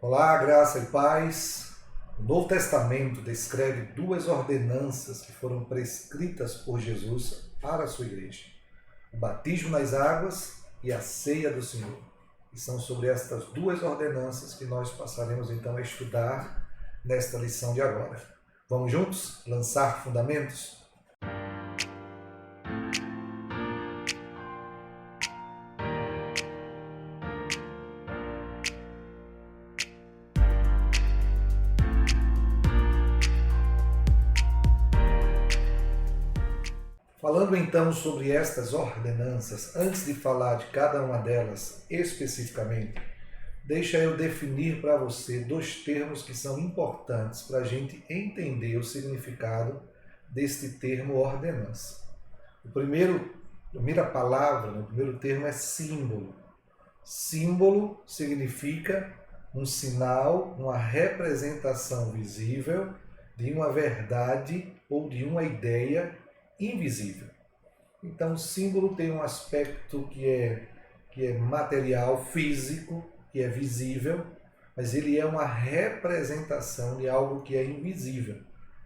Olá, graça e paz. O Novo Testamento descreve duas ordenanças que foram prescritas por Jesus para a sua igreja: o batismo nas águas e a ceia do Senhor. E são sobre estas duas ordenanças que nós passaremos então a estudar nesta lição de agora. Vamos juntos lançar fundamentos? Falando então sobre estas ordenanças, antes de falar de cada uma delas especificamente, deixa eu definir para você dois termos que são importantes para a gente entender o significado deste termo ordenança. A primeira palavra, o primeiro termo é símbolo. Símbolo significa um sinal, uma representação visível de uma verdade ou de uma ideia invisível. Então, o símbolo tem um aspecto que é material, físico, que é visível, mas ele é uma representação de algo que é invisível.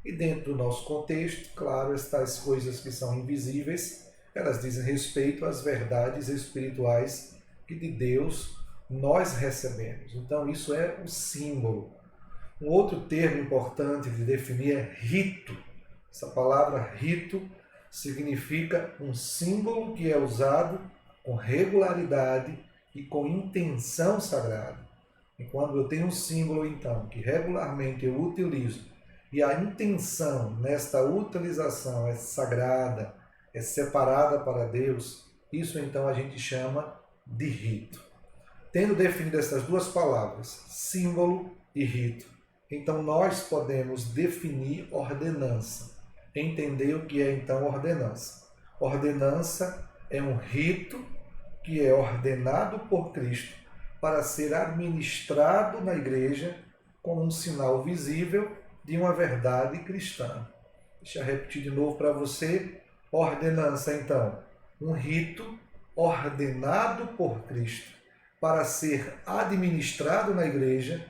E dentro do nosso contexto, claro, estas coisas que são invisíveis, elas dizem respeito às verdades espirituais que de Deus nós recebemos. Então, isso é o símbolo. Um outro termo importante de definir é rito. Essa palavra rito significa um símbolo que é usado com regularidade e com intenção sagrada. E quando eu tenho um símbolo, então, que regularmente eu utilizo, e a intenção nesta utilização é sagrada, é separada para Deus, isso então a gente chama de rito. Tendo definido essas duas palavras, símbolo e rito, então nós podemos definir ordenança. Entender o que é então ordenança. Ordenança é um rito que é ordenado por Cristo para ser administrado na igreja como um sinal visível de uma verdade cristã. Deixa eu repetir de novo para você. Ordenança, então, um rito ordenado por Cristo para ser administrado na igreja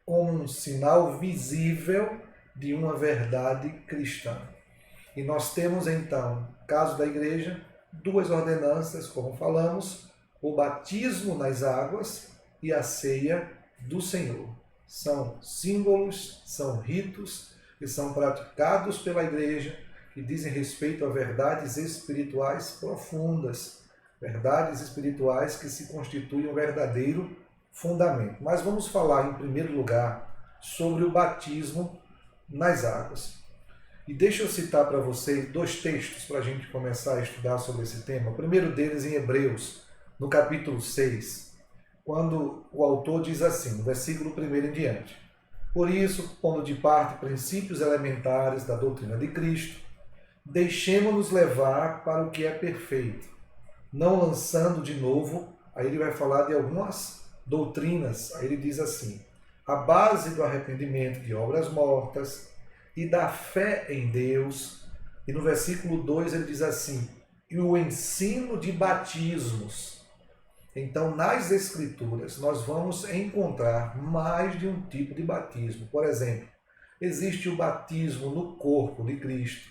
como um sinal visível de uma verdade cristã. E nós temos então, no caso da igreja, duas ordenanças, como falamos, o batismo nas águas e a ceia do Senhor. São símbolos, são ritos que são praticados pela igreja que dizem respeito a verdades espirituais profundas, verdades espirituais que se constituem um verdadeiro fundamento. Mas vamos falar, em primeiro lugar, sobre o batismo nas águas. E deixa eu citar para vocês dois textos para a gente começar a estudar sobre esse tema. O primeiro deles em Hebreus, no capítulo 6, quando o autor diz assim, no versículo 1 em diante: Por isso, pondo de parte princípios elementares da doutrina de Cristo, deixemo-nos levar para o que é perfeito, não lançando de novo, aí ele vai falar de algumas doutrinas, aí ele diz assim, a base do arrependimento de obras mortas, e da fé em Deus. E no versículo 2 ele diz assim, e o ensino de batismos. Então, nas Escrituras, nós vamos encontrar mais de um tipo de batismo. Por exemplo, existe o batismo no corpo de Cristo,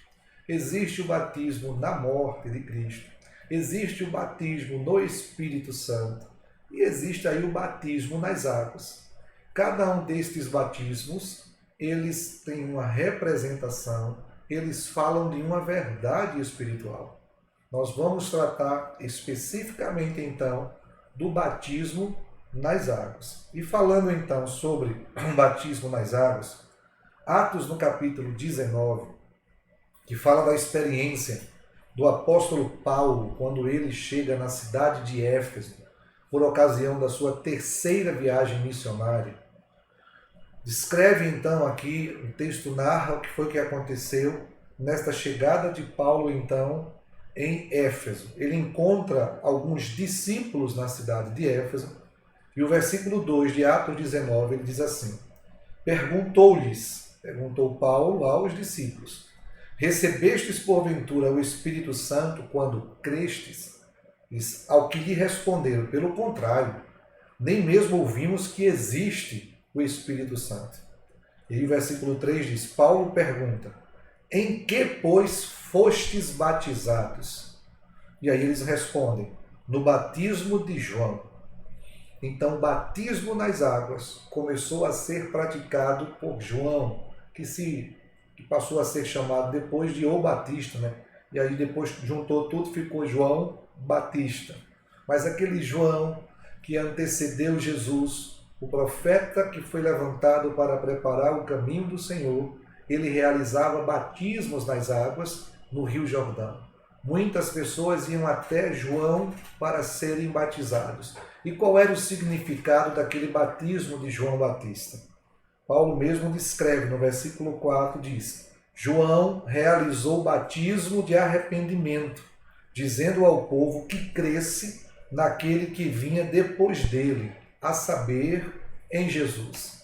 existe o batismo na morte de Cristo, existe o batismo no Espírito Santo e existe aí o batismo nas águas. Cada um destes batismos eles têm uma representação, eles falam de uma verdade espiritual. Nós vamos tratar especificamente, então, do batismo nas águas. E falando, então, sobre o batismo nas águas, Atos, no capítulo 19, que fala da experiência do apóstolo Paulo, quando ele chega na cidade de Éfeso, por ocasião da sua terceira viagem missionária, descreve então aqui, o texto narra o que foi que aconteceu nesta chegada de Paulo então em Éfeso. Ele encontra alguns discípulos na cidade de Éfeso e o versículo 2 de Atos 19 ele diz assim, perguntou Paulo aos discípulos, recebestes porventura o Espírito Santo quando crestes? Ao que lhe responderam, pelo contrário, nem mesmo ouvimos que existe o Espírito Santo. E o versículo 3 diz, Paulo pergunta, em que, pois, fostes batizados? E aí eles respondem, no batismo de João. Então, o batismo nas águas começou a ser praticado por João, que passou a ser chamado depois de O Batista, né? E aí depois juntou tudo, ficou João Batista. Mas aquele João que antecedeu Jesus, o profeta que foi levantado para preparar o caminho do Senhor, ele realizava batismos nas águas no Rio Jordão. Muitas pessoas iam até João para serem batizados. E qual era o significado daquele batismo de João Batista? Paulo mesmo descreve no versículo 4, diz, João realizou o batismo de arrependimento, dizendo ao povo que cresce naquele que vinha depois dele, a saber, em Jesus.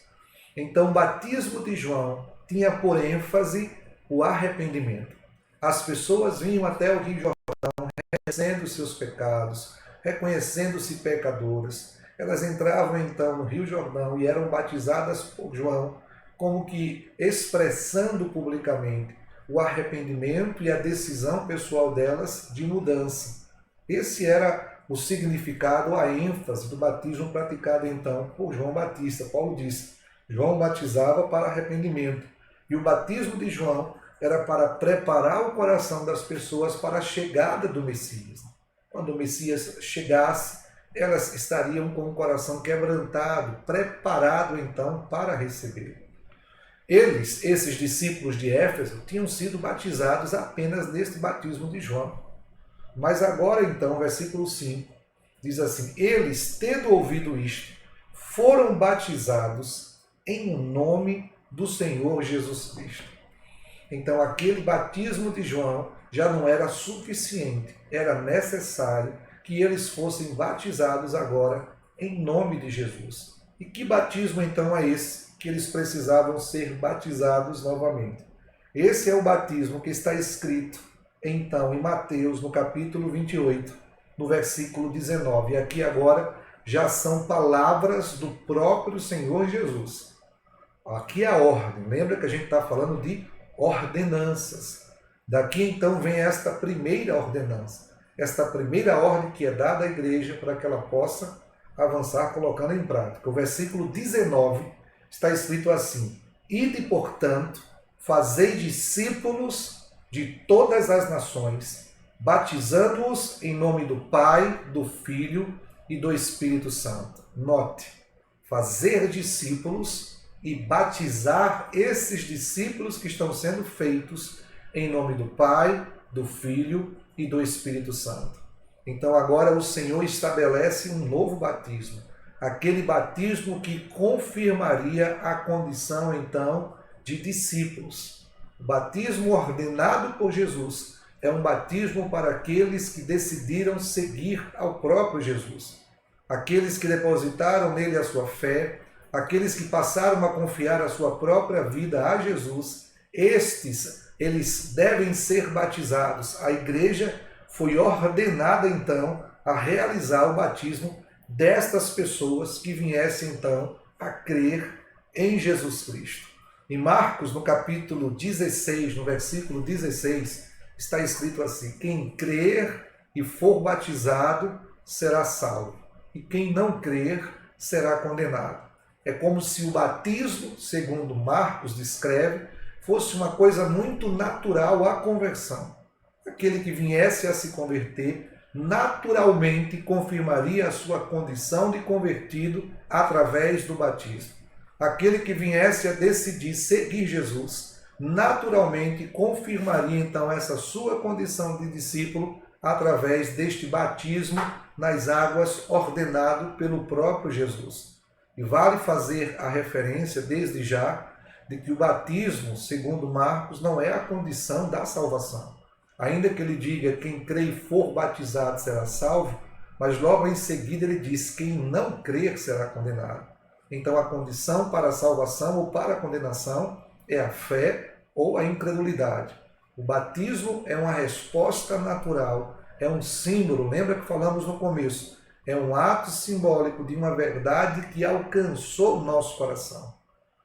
Então, o batismo de João tinha por ênfase o arrependimento. As pessoas vinham até o Rio Jordão reconhecendo seus pecados, reconhecendo-se pecadoras. Elas entravam então no Rio Jordão e eram batizadas por João, como que expressando publicamente o arrependimento e a decisão pessoal delas de mudança. Esse era o significado, a ênfase do batismo praticado então por João Batista. Paulo disse, João batizava para arrependimento. E o batismo de João era para preparar o coração das pessoas para a chegada do Messias. Quando o Messias chegasse, elas estariam com o coração quebrantado, preparado então para receber. Eles, esses discípulos de Éfeso, tinham sido batizados apenas neste batismo de João. Mas agora então, versículo 5, diz assim, eles, tendo ouvido isto, foram batizados em nome do Senhor Jesus Cristo. Então, aquele batismo de João já não era suficiente, era necessário que eles fossem batizados agora em nome de Jesus. E que batismo então é esse que eles precisavam ser batizados novamente? Esse é o batismo que está escrito então em Mateus, no capítulo 28, no versículo 19. E aqui agora já são palavras do próprio Senhor Jesus. Aqui é a ordem. Lembra que a gente está falando de ordenanças. Daqui então vem esta primeira ordenança, esta primeira ordem que é dada à igreja para que ela possa avançar colocando em prática. O versículo 19 está escrito assim, ide, portanto, fazei discípulos de todas as nações, batizando-os em nome do Pai, do Filho e do Espírito Santo. Note, fazer discípulos e batizar esses discípulos que estão sendo feitos em nome do Pai, do Filho e do Espírito Santo. Então agora o Senhor estabelece um novo batismo, aquele batismo que confirmaria a condição então de discípulos. O batismo ordenado por Jesus é um batismo para aqueles que decidiram seguir ao próprio Jesus, aqueles que depositaram nele a sua fé, aqueles que passaram a confiar a sua própria vida a Jesus. Eles devem ser batizados. A igreja foi ordenada então a realizar o batismo destas pessoas que viessem então a crer em Jesus Cristo. Em Marcos, no capítulo 16, no versículo 16, está escrito assim, quem crer e for batizado será salvo, e quem não crer será condenado. É como se o batismo, segundo Marcos descreve, fosse uma coisa muito natural à conversão. Aquele que viesse a se converter, naturalmente confirmaria a sua condição de convertido através do batismo. Aquele que viesse a decidir seguir Jesus, naturalmente confirmaria então essa sua condição de discípulo através deste batismo nas águas ordenado pelo próprio Jesus. E vale fazer a referência desde já de que o batismo, segundo Marcos, não é a condição da salvação. Ainda que ele diga quem crê e for batizado será salvo, mas logo em seguida ele diz quem não crer será condenado. Então a condição para a salvação ou para a condenação é a fé ou a incredulidade. O batismo é uma resposta natural, é um símbolo, lembra que falamos no começo, É um ato simbólico de uma verdade que alcançou o nosso coração.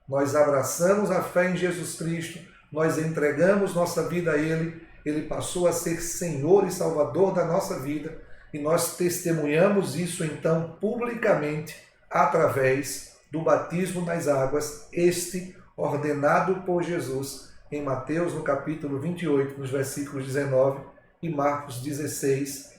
Nós abraçamos a fé em Jesus Cristo, nós entregamos nossa vida a Ele, Ele passou a ser Senhor e Salvador da nossa vida, e nós testemunhamos isso então publicamente através do batismo nas águas, este ordenado por Jesus em Mateus no capítulo 28, nos versículos 19 e Marcos 16.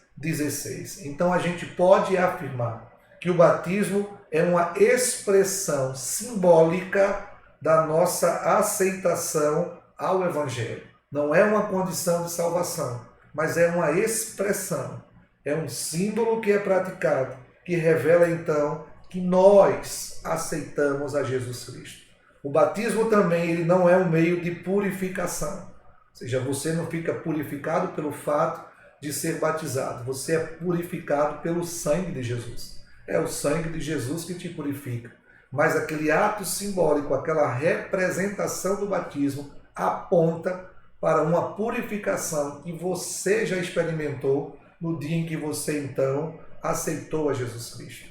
Então a gente pode afirmar que o batismo é uma expressão simbólica da nossa aceitação ao Evangelho. Não é uma condição de salvação, mas é uma expressão. É um símbolo que é praticado, que revela então que nós aceitamos a Jesus Cristo. O batismo também ele não é um meio de purificação. Ou seja, você não fica purificado pelo fato de ser batizado. Você é purificado pelo sangue de Jesus. É o sangue de Jesus que te purifica. Mas aquele ato simbólico, aquela representação do batismo, aponta para uma purificação que você já experimentou no dia em que você então aceitou a Jesus Cristo.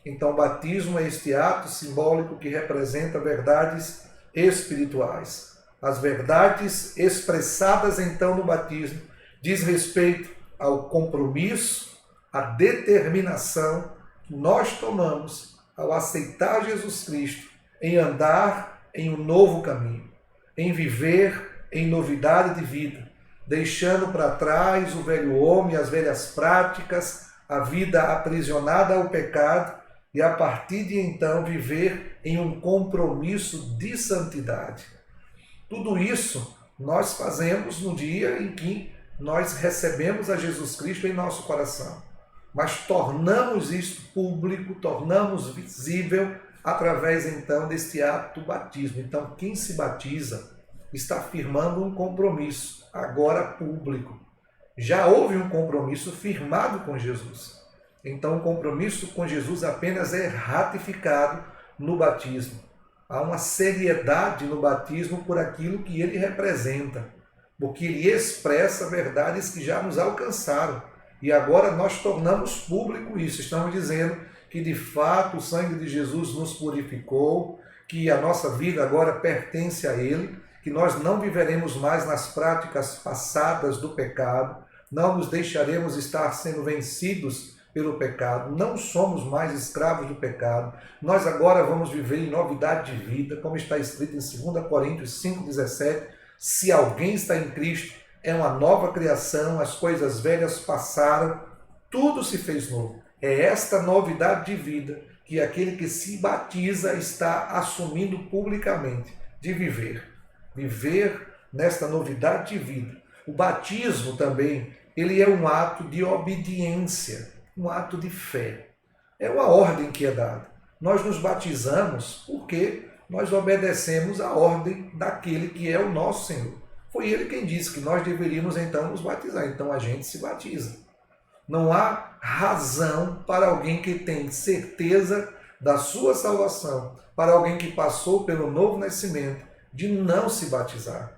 Então, o batismo é este ato simbólico que representa verdades espirituais. As verdades expressadas então no batismo diz respeito ao compromisso, à determinação que nós tomamos ao aceitar Jesus Cristo em andar em um novo caminho, em viver em novidade de vida, deixando para trás o velho homem, as velhas práticas, a vida aprisionada ao pecado, e a partir de então viver em um compromisso de santidade. Tudo isso nós fazemos no dia em que nós recebemos a Jesus Cristo em nosso coração. Mas tornamos isto público, tornamos visível através então deste ato do batismo. Então quem se batiza está firmando um compromisso, agora público. Já houve um compromisso firmado com Jesus. Então o compromisso com Jesus apenas é ratificado no batismo. Há uma seriedade no batismo por aquilo que ele representa, porque ele expressa verdades que já nos alcançaram. E agora nós tornamos público isso. Estamos dizendo que de fato o sangue de Jesus nos purificou, que a nossa vida agora pertence a Ele, que nós não viveremos mais nas práticas passadas do pecado, não nos deixaremos estar sendo vencidos pelo pecado, não somos mais escravos do pecado, nós agora vamos viver em novidade de vida, como está escrito em 2 Coríntios 5,17, se alguém está em Cristo, é uma nova criação, as coisas velhas passaram, tudo se fez novo. É esta novidade de vida que aquele que se batiza está assumindo publicamente, de viver. Viver nesta novidade de vida. O batismo também, ele é um ato de obediência, um ato de fé. É uma ordem que é dada. Nós nos batizamos porque nós obedecemos a ordem daquele que é o nosso Senhor. Foi ele quem disse que nós deveríamos então nos batizar. Então a gente se batiza. Não há razão para alguém que tem certeza da sua salvação, para alguém que passou pelo novo nascimento, de não se batizar.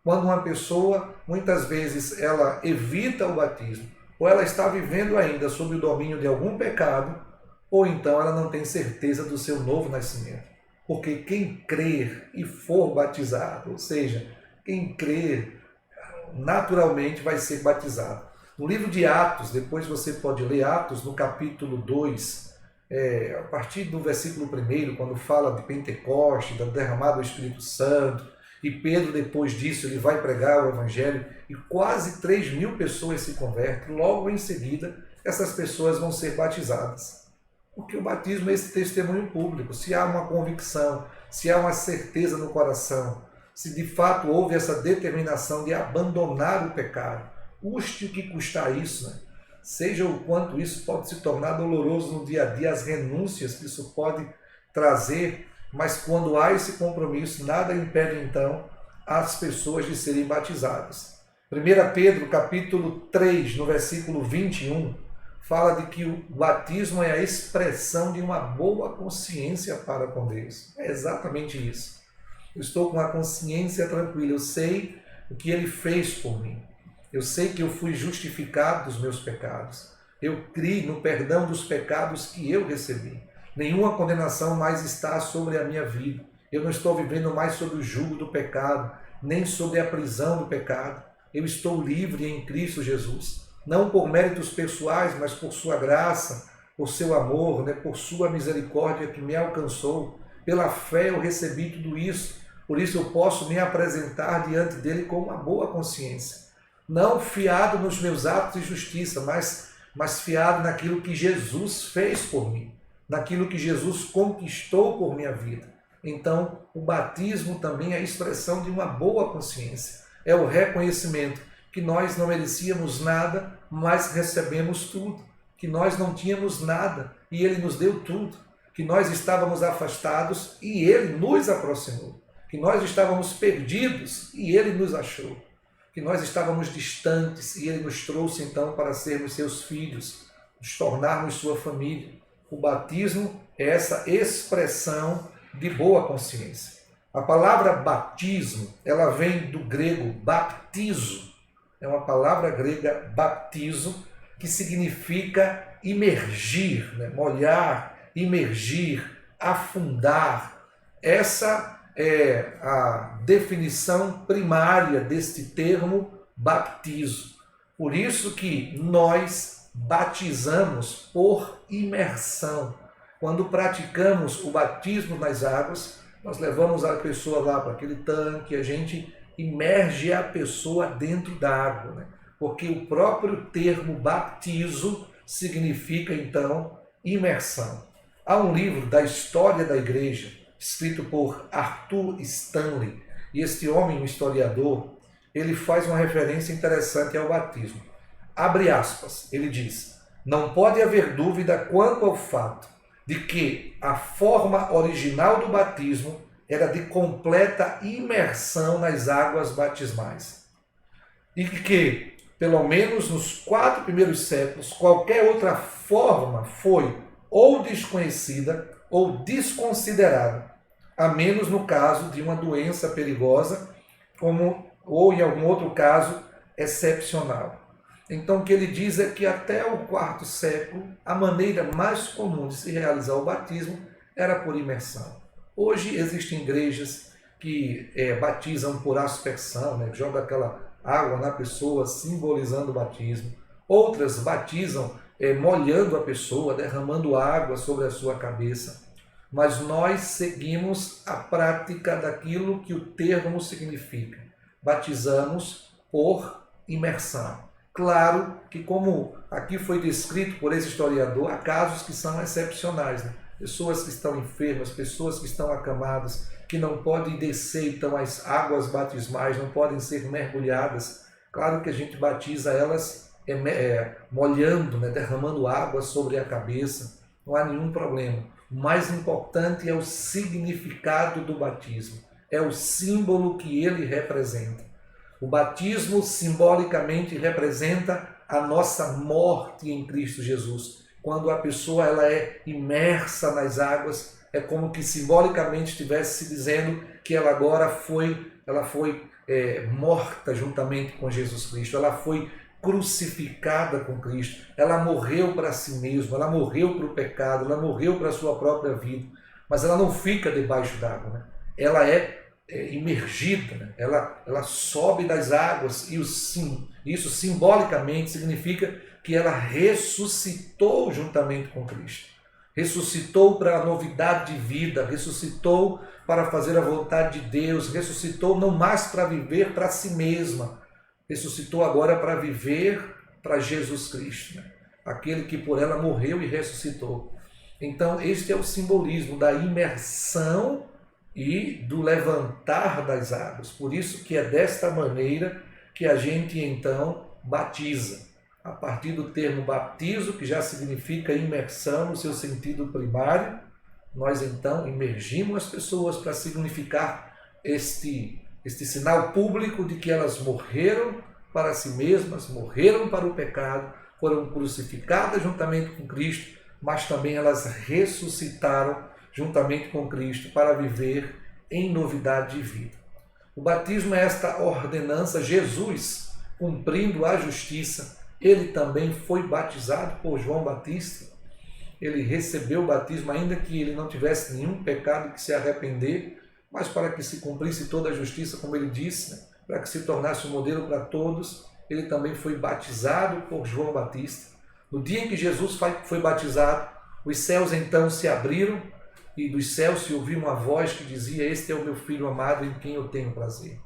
Quando uma pessoa, muitas vezes, ela evita o batismo, ou ela está vivendo ainda sob o domínio de algum pecado, ou então ela não tem certeza do seu novo nascimento. Porque quem crer e for batizado, ou seja, quem crer naturalmente vai ser batizado. No livro de Atos, depois você pode ler Atos no capítulo 2, a partir do versículo 1, quando fala de Pentecoste, da derramada do Espírito Santo, e Pedro, depois disso, ele vai pregar o Evangelho, e quase 3.000 pessoas se convertem. Logo em seguida, essas pessoas vão ser batizadas. Porque o batismo é esse testemunho público. Se há uma convicção, se há uma certeza no coração, se de fato houve essa determinação de abandonar o pecado, custe o que custar isso, né? Seja o quanto isso pode se tornar doloroso no dia a dia, as renúncias que isso pode trazer, mas quando há esse compromisso, nada impede então as pessoas de serem batizadas. 1 Pedro capítulo 3, no versículo 21, fala de que o batismo é a expressão de uma boa consciência para com Deus. É exatamente isso. Eu estou com a consciência tranquila, eu sei o que Ele fez por mim. Eu sei que eu fui justificado dos meus pecados. Eu criei no perdão dos pecados que eu recebi. Nenhuma condenação mais está sobre a minha vida. Eu não estou vivendo mais sob o jugo do pecado, nem sob a prisão do pecado. Eu estou livre em Cristo Jesus. Não por méritos pessoais, mas por sua graça, por seu amor, né, por sua misericórdia que me alcançou. Pela fé eu recebi tudo isso. Por isso eu posso me apresentar diante dele com uma boa consciência. Não fiado nos meus atos de justiça, mas fiado naquilo que Jesus fez por mim, naquilo que Jesus conquistou por minha vida. Então, o batismo também é a expressão de uma boa consciência. É o reconhecimento que nós não merecíamos nada, mas recebemos tudo. Que nós não tínhamos nada e Ele nos deu tudo. Que nós estávamos afastados e Ele nos aproximou. Que nós estávamos perdidos e Ele nos achou. Que nós estávamos distantes e Ele nos trouxe então para sermos seus filhos, nos tornarmos sua família. O batismo é essa expressão de boa consciência. A palavra batismo, ela vem do grego baptizo. É uma palavra grega baptizo, que significa imergir, né? Molhar, imergir, afundar. Essa é a definição primária deste termo baptizo. Por isso que nós batizamos por imersão. Quando praticamos o batismo nas águas, nós levamos a pessoa lá para aquele tanque, a gente imerge a pessoa dentro da água, né? Porque o próprio termo baptizo significa, então, imersão. Há um livro da história da igreja, escrito por Arthur Stanley, e este homem, um historiador, ele faz uma referência interessante ao batismo. Abre aspas, ele diz: não pode haver dúvida quanto ao fato de que a forma original do batismo era de completa imersão nas águas batismais. E que, pelo menos nos 4 primeiros séculos, qualquer outra forma foi ou desconhecida ou desconsiderada, a menos no caso de uma doença perigosa, ou em algum outro caso excepcional. Então o que ele diz é que até o 4º século, a maneira mais comum de se realizar o batismo era por imersão. Hoje existem igrejas que batizam por aspersão, né? Joga aquela água na pessoa, simbolizando o batismo. Outras batizam molhando a pessoa, derramando água sobre a sua cabeça. Mas nós seguimos a prática daquilo que o termo significa. Batizamos por imersão. Claro que, como aqui foi descrito por esse historiador, há casos que são excepcionais, né? Pessoas que estão enfermas, pessoas que estão acamadas, que não podem descer, então as águas batismais não podem ser mergulhadas. Claro que a gente batiza elas molhando, né? Derramando água sobre a cabeça, não há nenhum problema. O mais importante é o significado do batismo, é o símbolo que ele representa. O batismo simbolicamente representa a nossa morte em Cristo Jesus. Quando a pessoa ela é imersa nas águas, é como que simbolicamente estivesse se dizendo que ela agora foi morta juntamente com Jesus Cristo. Ela foi crucificada com Cristo. Ela morreu para si mesma, ela morreu para o pecado, ela morreu para a sua própria vida. Mas ela não fica debaixo d'água, né? Ela é imergida, né? Ela sobe das águas e isso simbolicamente significa que ela ressuscitou juntamente com Cristo. Ressuscitou para a novidade de vida, ressuscitou para fazer a vontade de Deus, ressuscitou não mais para viver para si mesma, ressuscitou agora para viver para Jesus Cristo, né? Aquele que por ela morreu e ressuscitou. Então este é o simbolismo da imersão e do levantar das águas. Por isso que é desta maneira que a gente então batiza. A partir do termo baptizo, que já significa imersão no seu sentido primário, nós então imergimos as pessoas para significar este sinal público de que elas morreram para si mesmas, morreram para o pecado, foram crucificadas juntamente com Cristo, mas também elas ressuscitaram juntamente com Cristo para viver em novidade de vida. O batismo é esta ordenança, Jesus cumprindo a justiça, ele também foi batizado por João Batista. Ele recebeu o batismo, ainda que ele não tivesse nenhum pecado que se arrepender, mas para que se cumprisse toda a justiça, como ele disse, né? Para que se tornasse um modelo para todos, ele também foi batizado por João Batista. No dia em que Jesus foi batizado, os céus então se abriram e dos céus se ouviu uma voz que dizia: "Este é o meu Filho amado em quem eu tenho prazer."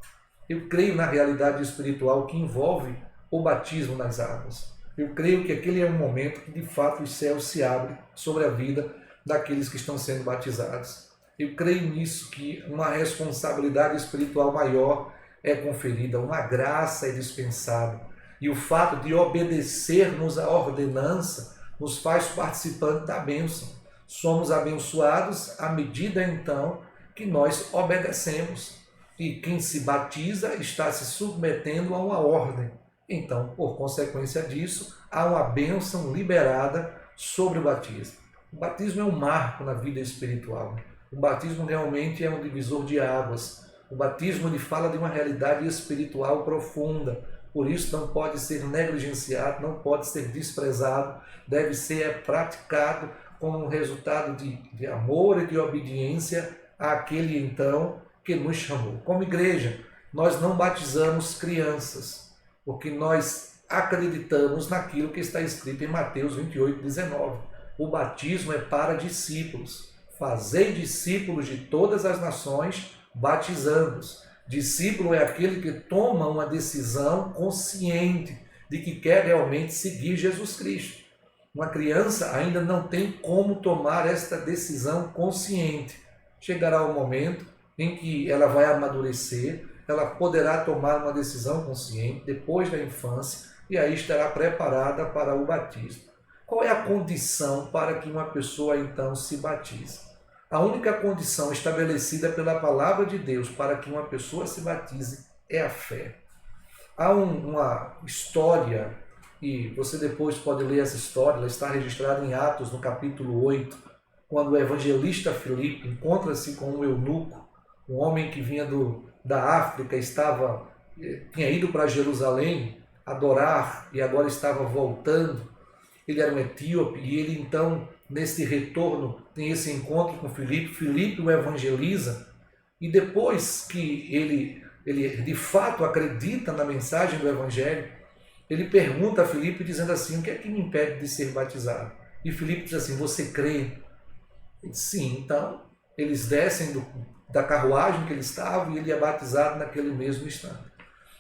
Eu creio na realidade espiritual que envolve o batismo nas águas. Eu creio que aquele é um momento que de fato os céus se abrem sobre a vida daqueles que estão sendo batizados. Eu creio nisso, que uma responsabilidade espiritual maior é conferida, uma graça é dispensada. E o fato de obedecermos à ordenança nos faz participantes da bênção. Somos abençoados à medida então que nós obedecemos. E quem se batiza está se submetendo a uma ordem. Então, por consequência disso, há uma bênção liberada sobre o batismo. O batismo é um marco na vida espiritual. O batismo realmente é um divisor de águas. O batismo ele fala de uma realidade espiritual profunda. Por isso não pode ser negligenciado, não pode ser desprezado, deve ser praticado como um resultado de amor e de obediência àquele então que nos chamou. Como igreja, nós não batizamos crianças, porque nós acreditamos naquilo que está escrito em Mateus 28:19. O batismo é para discípulos. Fazei discípulos de todas as nações, batizando-os. Discípulo é aquele que toma uma decisão consciente de que quer realmente seguir Jesus Cristo. Uma criança ainda não tem como tomar esta decisão consciente. Chegará o momento em que ela vai amadurecer, ela poderá tomar uma decisão consciente depois da infância e aí estará preparada para o batismo. Qual é a condição para que uma pessoa então se batize? A única condição estabelecida pela palavra de Deus para que uma pessoa se batize é a fé. Há uma história, e você depois pode ler essa história, ela está registrada em Atos, no capítulo 8, quando o evangelista Filipe encontra-se com um eunuco, um homem que vinha da África, tinha ido para Jerusalém adorar e agora estava voltando. Ele era um etíope e ele então, nesse retorno, tem esse encontro com Filipe. Filipe o evangeliza e depois que ele de fato acredita na mensagem do evangelho, ele pergunta a Filipe dizendo assim: "O que é que me impede de ser batizado?" E Filipe diz assim: "Você crê?" Ele diz: "Sim." Então eles descem da carruagem que ele estava e ele é batizado naquele mesmo instante.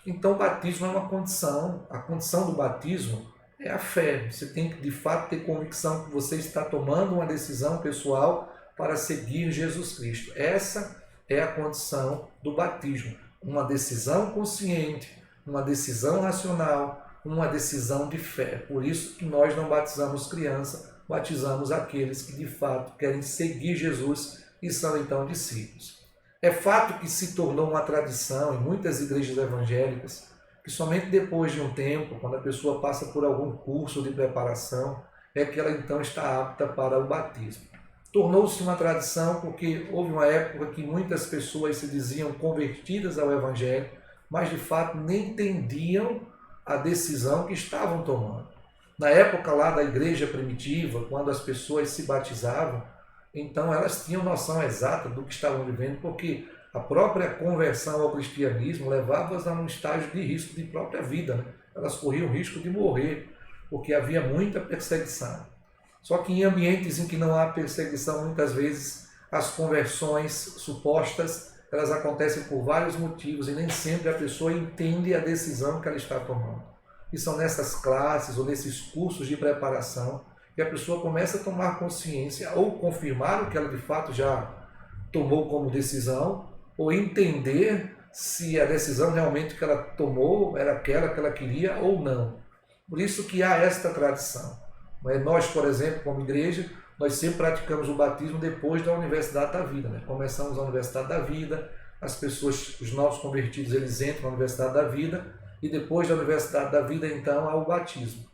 Então o batismo é uma condição, a condição do batismo é a fé. Você tem que de fato ter convicção que você está tomando uma decisão pessoal para seguir Jesus Cristo. Essa é a condição do batismo. Uma decisão consciente, uma decisão racional, uma decisão de fé. Por isso que nós não batizamos criança, batizamos aqueles que de fato querem seguir Jesus e são então discípulos. É fato que se tornou uma tradição em muitas igrejas evangélicas que somente depois de um tempo, quando a pessoa passa por algum curso de preparação, é que ela então está apta para o batismo. Tornou-se uma tradição porque houve uma época que muitas pessoas se diziam convertidas ao Evangelho, mas de fato nem entendiam a decisão que estavam tomando. Na época lá da igreja primitiva, quando as pessoas se batizavam, então elas tinham noção exata do que estavam vivendo, porque a própria conversão ao cristianismo levava-as a um estágio de risco de própria vida, né? Elas corriam risco de morrer, porque havia muita perseguição. Só que em ambientes em que não há perseguição, muitas vezes as conversões supostas, elas acontecem por vários motivos e nem sempre a pessoa entende a decisão que ela está tomando. E são nessas classes ou nesses cursos de preparação que a pessoa começa a tomar consciência ou confirmar o que ela de fato já tomou como decisão, ou entender se a decisão realmente que ela tomou era aquela que ela queria ou não. Por isso que há esta tradição. Nós, por exemplo, como igreja, nós sempre praticamos o batismo depois da Universidade da Vida. Né? Começamos a Universidade da Vida, as pessoas, os novos convertidos, eles entram na Universidade da Vida, e depois da Universidade da Vida, então, há o batismo.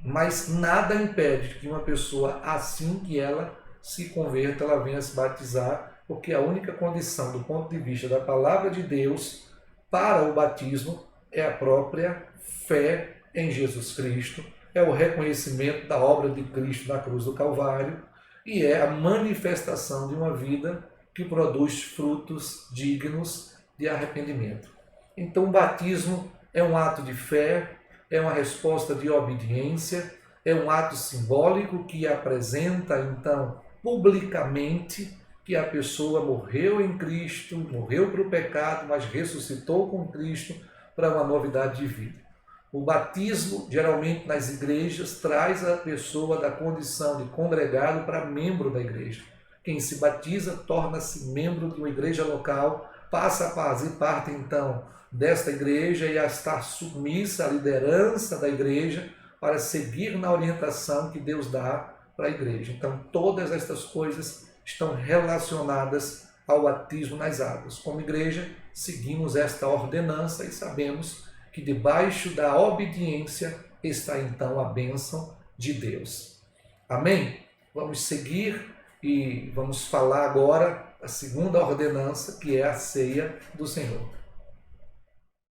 Mas nada impede que uma pessoa, assim que ela se converta, ela venha se batizar, porque a única condição, do ponto de vista da palavra de Deus, para o batismo, é a própria fé em Jesus Cristo, é o reconhecimento da obra de Cristo na cruz do Calvário e é a manifestação de uma vida que produz frutos dignos de arrependimento. Então, o batismo é um ato de fé, é uma resposta de obediência, é um ato simbólico que apresenta, então, publicamente que a pessoa morreu em Cristo, morreu para o pecado, mas ressuscitou com Cristo para uma novidade de vida. O batismo, geralmente nas igrejas, traz a pessoa da condição de congregado para membro da igreja. Quem se batiza torna-se membro de uma igreja local, passa a fazer parte, então, desta igreja e a estar submissa à liderança da igreja para seguir na orientação que Deus dá para a igreja. Então, todas estas coisas estão relacionadas ao batismo nas águas. Como igreja, seguimos esta ordenança e sabemos que debaixo da obediência está então a bênção de Deus. Amém? Vamos seguir e vamos falar agora a segunda ordenança, que é a ceia do Senhor.